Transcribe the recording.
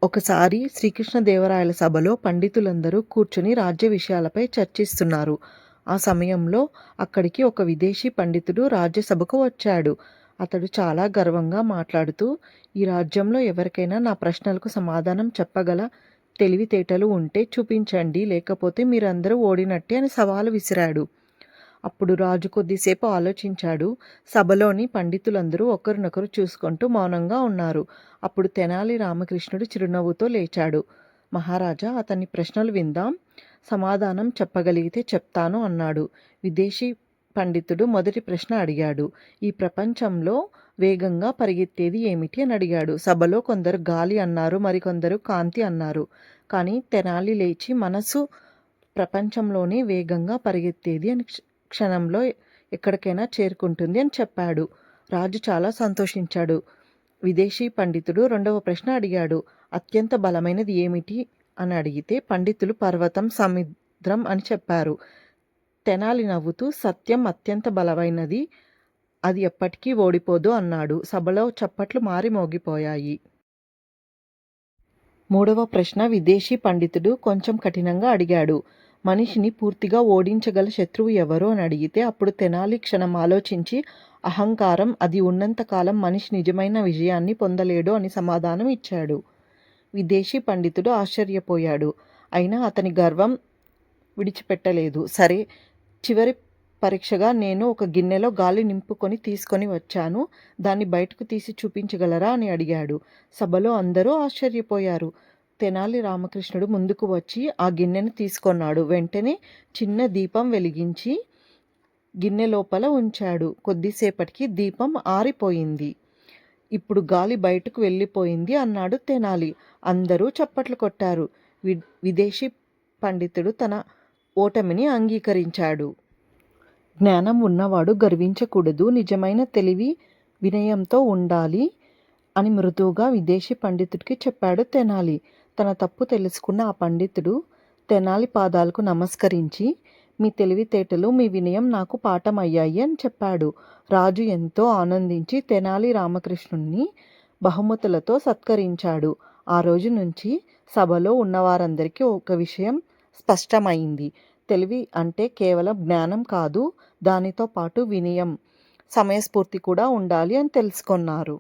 ఒకసారి శ్రీకృష్ణదేవరాయల సభలో పండితులందరూ కూర్చుని రాజ్య విషయాలపై చర్చిస్తున్నారు. ఆ సమయంలో అక్కడికి ఒక విదేశీ పండితుడు రాజ్యసభకు వచ్చాడు. అతడు చాలా గర్వంగా మాట్లాడుతూ, ఈ రాజ్యంలో ఎవరికైనా నా ప్రశ్నలకు సమాధానం చెప్పగల తెలివితేటలు ఉంటే చూపించండి, లేకపోతే మీరందరూ ఓడినట్టే అని సవాలు విసిరాడు. అప్పుడు రాజు కొద్దిసేపు ఆలోచించాడు. సభలోని పండితులందరూ ఒకరినొకరు చూసుకుంటూ మౌనంగా ఉన్నారు. అప్పుడు తెనాలి రామకృష్ణుడు చిరునవ్వుతో లేచాడు. మహారాజా, అతని ప్రశ్నలు విందాం. సమాధానం చెప్పగలిగితే చెప్తాను అన్నాడు. విదేశీ పండితుడు మొదటి ప్రశ్న అడిగాడు. ఈ ప్రపంచంలో వేగంగా పరిగెత్తేది ఏమిటి అని అడిగాడు. సభలో కొందరు గాలి అన్నారు, మరికొందరు కాంతి అన్నారు. కానీ తెనాలి లేచి, మనసు ప్రపంచంలోనే వేగంగా పరిగెత్తేది అని క్షణంలో ఎక్కడికైనా చేరుకుంటుంది అని చెప్పాడు. రాజు చాలా సంతోషించాడు. విదేశీ పండితుడు రెండవ ప్రశ్న అడిగాడు. అత్యంత బలమైనది ఏమిటి అని అడిగితే పండితులు పర్వతం, సముద్రం అని చెప్పారు. తెనాలి నవ్వుతూ, సత్యం అత్యంత బలమైనది, అది ఎప్పటికీ ఓడిపోదు అన్నాడు. సభలో చప్పట్లు మారి మోగిపోయాయి. మూడవ ప్రశ్న విదేశీ పండితుడు కొంచెం కఠినంగా అడిగాడు. మనిషిని పూర్తిగా ఓడించగల శత్రువు ఎవరు అని అడిగితే అప్పుడు తెనాలి క్షణం ఆలోచించి, అహంకారం, అది ఉన్నంతకాలం మనిషి నిజమైన విజయాన్ని పొందలేడు అని సమాధానం ఇచ్చాడు. విదేశీ పండితుడు ఆశ్చర్యపోయాడు. అయినా అతని గర్వం విడిచిపెట్టలేదు. సరే, చివరి పరీక్షగా నేను ఒక గిన్నెలో గాలి నింపుకొని తీసుకొని వచ్చాను, దాన్ని బయటకు తీసి చూపించగలరా అని అడిగాడు. సభలో అందరూ ఆశ్చర్యపోయారు. తెనాలి రామకృష్ణుడు ముందుకు వచ్చి ఆ గిన్నెను తీసుకొన్నాడు. వెంటనే చిన్న దీపం వెలిగించి గిన్నె లోపల ఉంచాడు. కొద్దిసేపటికి దీపం ఆరిపోయింది. ఇప్పుడు గాలి బయటకు వెళ్ళిపోయింది అన్నాడు తెనాలి. అందరూ చప్పట్లు కొట్టారు. విదేశీ పండితుడు తన ఓటమిని అంగీకరించాడు. జ్ఞానం ఉన్నవాడు గర్వించకూడదు, నిజమైన తెలివి వినయంతో ఉండాలి అని మృదువుగా విదేశీ పండితుడికి చెప్పాడు తెనాలి. తన తప్పు తెలుసుకున్న ఆ పండితుడు తెనాలి పాదాలకు నమస్కరించి, మీ తెలివితేటలు, మీ వినయం నాకు పాఠం అయ్యాయి అని చెప్పాడు. రాజు ఎంతో ఆనందించి తెనాలి రామకృష్ణుణ్ణి బహుమతులతో సత్కరించాడు. ఆ రోజు నుంచి సభలో ఉన్నవారందరికీ ఒక విషయం స్పష్టమైంది. తెలివి అంటే కేవలం జ్ఞానం కాదు, దానితో పాటు వినయం, సమయస్ఫూర్తి కూడా ఉండాలి అని తెలుసుకున్నారు.